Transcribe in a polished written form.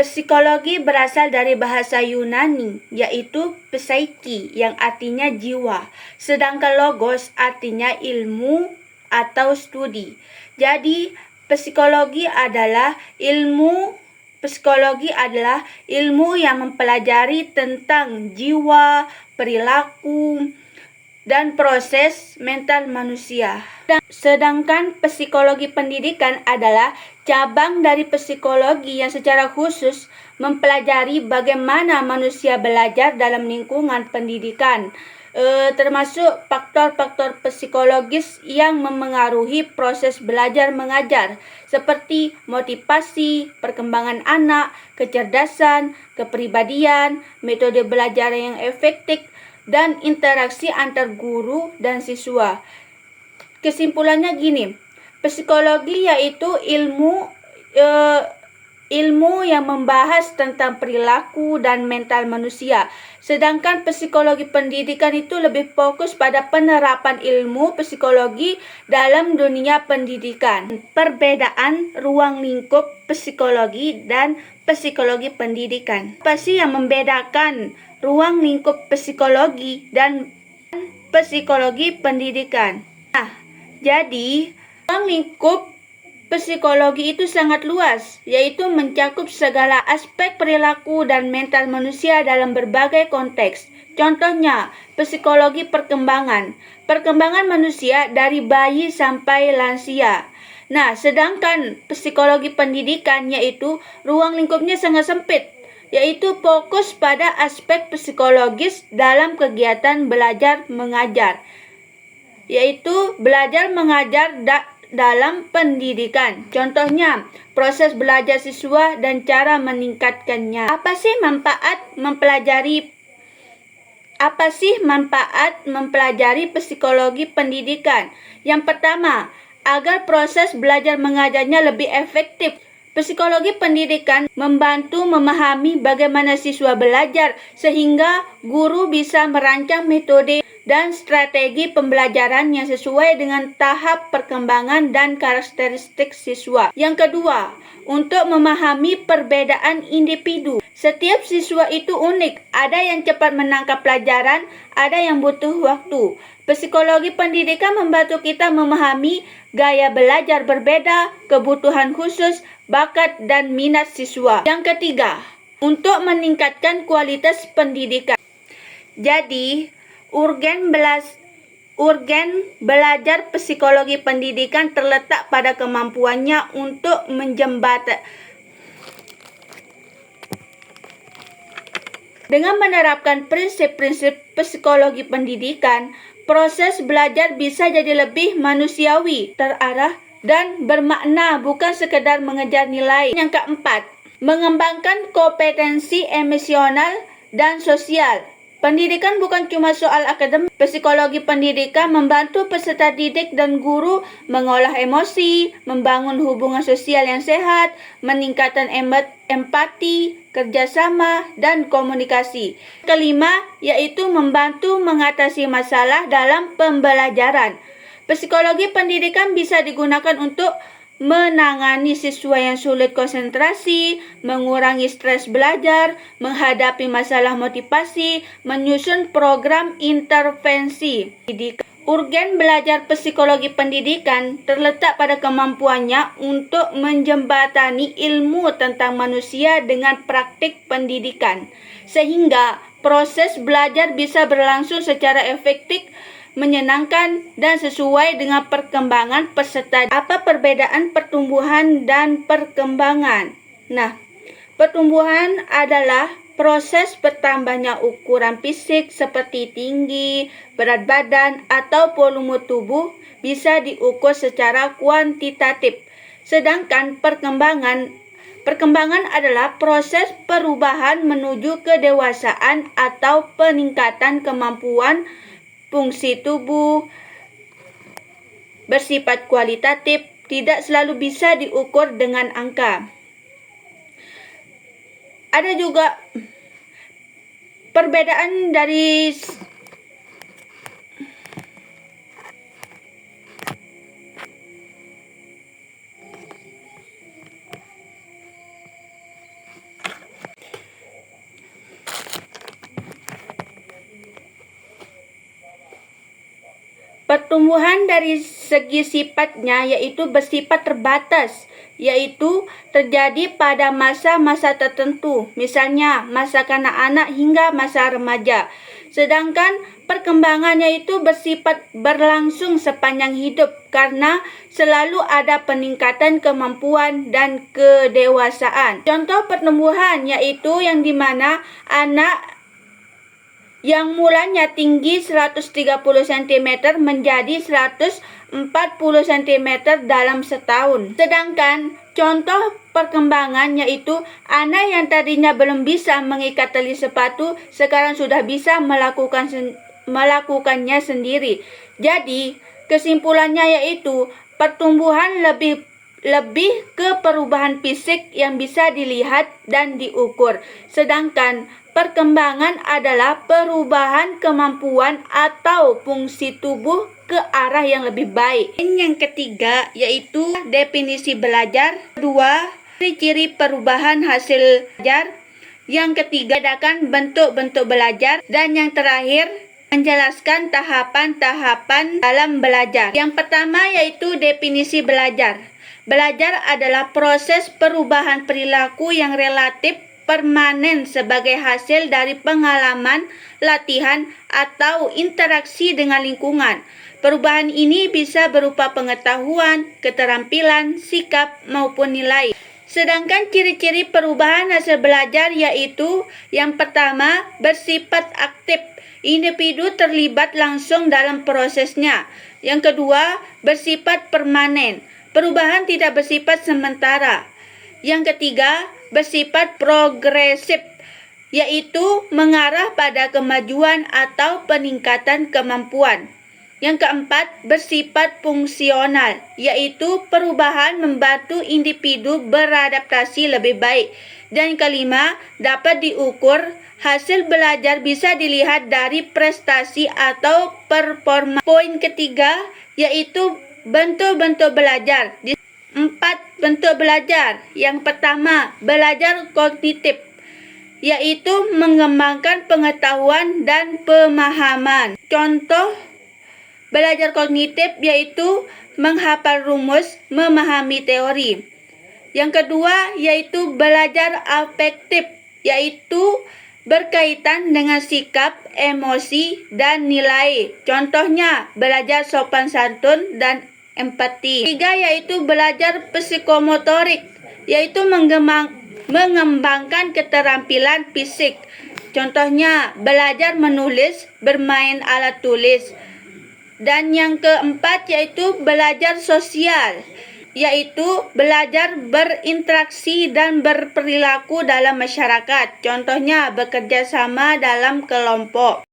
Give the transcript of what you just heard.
Psikologi berasal dari bahasa Yunani, yaitu psaiki yang artinya jiwa, sedangkan logos artinya ilmu atau studi. Jadi, psikologi adalah ilmu yang mempelajari tentang jiwa, perilaku, dan proses mental manusia. Sedangkan psikologi pendidikan adalah cabang dari psikologi yang secara khusus mempelajari bagaimana manusia belajar dalam lingkungan pendidikan, termasuk faktor-faktor psikologis yang memengaruhi proses belajar mengajar, seperti motivasi, perkembangan anak, kecerdasan, kepribadian, metode belajar yang efektif, dan interaksi antar guru dan siswa. Kesimpulannya gini, psikologi yaitu ilmu yang membahas tentang perilaku dan mental manusia. Sedangkan psikologi pendidikan itu lebih fokus pada penerapan ilmu psikologi dalam dunia pendidikan. Perbedaan ruang lingkup psikologi dan psikologi pendidikan. Apa sih yang membedakan ruang lingkup psikologi dan psikologi pendidikan? Jadi, ruang lingkup psikologi itu sangat luas, yaitu mencakup segala aspek perilaku dan mental manusia dalam berbagai konteks. Contohnya, psikologi perkembangan. Perkembangan manusia dari bayi sampai lansia. Nah, sedangkan psikologi pendidikan yaitu ruang lingkupnya sangat sempit, yaitu fokus pada aspek psikologis dalam kegiatan belajar mengajar, yaitu belajar mengajar dalam pendidikan. Contohnya, proses belajar siswa dan cara meningkatkannya. Apa sih manfaat mempelajari psikologi pendidikan? Yang pertama, agar proses belajar mengajarnya lebih efektif. Psikologi pendidikan membantu memahami bagaimana siswa belajar sehingga guru bisa merancang metode dan strategi pembelajaran yang sesuai dengan tahap perkembangan dan karakteristik siswa. Yang kedua, untuk memahami perbedaan individu. Setiap siswa itu unik, ada yang cepat menangkap pelajaran, ada yang butuh waktu. Psikologi pendidikan membantu kita memahami gaya belajar berbeda, kebutuhan khusus, bakat, dan minat siswa. Yang ketiga, untuk meningkatkan kualitas pendidikan. Jadi, urgen belajar psikologi pendidikan terletak pada kemampuannya untuk Dengan menerapkan prinsip-prinsip psikologi pendidikan, proses belajar bisa jadi lebih manusiawi, terarah, dan bermakna, bukan sekedar mengejar nilai. Yang keempat, mengembangkan kompetensi emosional dan sosial. Pendidikan bukan cuma soal akademik. Psikologi pendidikan membantu peserta didik dan guru mengolah emosi, membangun hubungan sosial yang sehat, meningkatkan empati, kerjasama, dan komunikasi. Kelima, yaitu membantu mengatasi masalah dalam pembelajaran. Psikologi pendidikan bisa digunakan untuk menangani siswa yang sulit konsentrasi, mengurangi stres belajar, menghadapi masalah motivasi, menyusun program intervensi. Urgen belajar psikologi pendidikan terletak pada kemampuannya untuk menjembatani ilmu tentang manusia dengan praktik pendidikan, sehingga proses belajar bisa berlangsung secara efektif, menyenangkan, dan sesuai dengan perkembangan peserta. Apa perbedaan pertumbuhan dan perkembangan? Nah, pertumbuhan adalah proses bertambahnya ukuran fisik seperti tinggi, berat badan, atau volume tubuh bisa diukur secara kuantitatif. Sedangkan perkembangan adalah proses perubahan menuju kedewasaan atau peningkatan kemampuan fungsi tubuh. Bersifat kualitatif, tidak selalu bisa diukur dengan angka. Ada juga perbedaan dari Pertumbuhan dari segi sifatnya yaitu bersifat terbatas, yaitu terjadi pada masa-masa tertentu, misalnya masa kanak-kanak hingga masa remaja. Sedangkan perkembangannya itu bersifat berlangsung sepanjang hidup karena selalu ada peningkatan kemampuan dan kedewasaan. Contoh pertumbuhan yaitu yang dimana anak yang mulanya tinggi 130 cm menjadi 140 cm dalam setahun. Sedangkan contoh perkembangan yaitu anak yang tadinya belum bisa mengikat tali sepatu sekarang sudah bisa melakukannya sendiri. Jadi, kesimpulannya yaitu pertumbuhan lebih ke perubahan fisik yang bisa dilihat dan diukur. Sedangkan perkembangan adalah perubahan kemampuan atau fungsi tubuh ke arah yang lebih baik. Yang ketiga yaitu definisi belajar. Kedua, ciri-ciri perubahan hasil belajar. Yang ketiga, bedakan bentuk-bentuk belajar. Dan yang terakhir, menjelaskan tahapan-tahapan dalam belajar. Yang pertama yaitu definisi belajar. Belajar adalah proses perubahan perilaku yang relatif permanen sebagai hasil dari pengalaman, latihan, atau interaksi dengan lingkungan. Perubahan ini bisa berupa pengetahuan, keterampilan, sikap, maupun nilai. Sedangkan ciri-ciri perubahan hasil belajar yaitu yang pertama, bersifat aktif. Individu terlibat langsung dalam prosesnya. Yang kedua, bersifat permanen. Perubahan tidak bersifat sementara. Yang ketiga, bersifat progresif, yaitu mengarah pada kemajuan atau peningkatan kemampuan. Yang keempat, bersifat fungsional, yaitu perubahan membantu individu beradaptasi lebih baik. Dan kelima, dapat diukur. Hasil belajar bisa dilihat dari prestasi atau performa. Poin ketiga, yaitu bentuk-bentuk belajar. 4 bentuk belajar. Yang pertama, belajar kognitif, yaitu mengembangkan pengetahuan dan pemahaman. Contoh belajar kognitif yaitu menghafal rumus, memahami teori. Yang kedua yaitu belajar afektif, yaitu berkaitan dengan sikap, emosi, dan nilai. Contohnya belajar sopan santun dan empati. Tiga yaitu belajar psikomotorik, yaitu mengembangkan keterampilan fisik. Contohnya belajar menulis, bermain alat tulis. Dan yang keempat yaitu belajar sosial, yaitu belajar berinteraksi dan berperilaku dalam masyarakat. Contohnya bekerja sama dalam kelompok.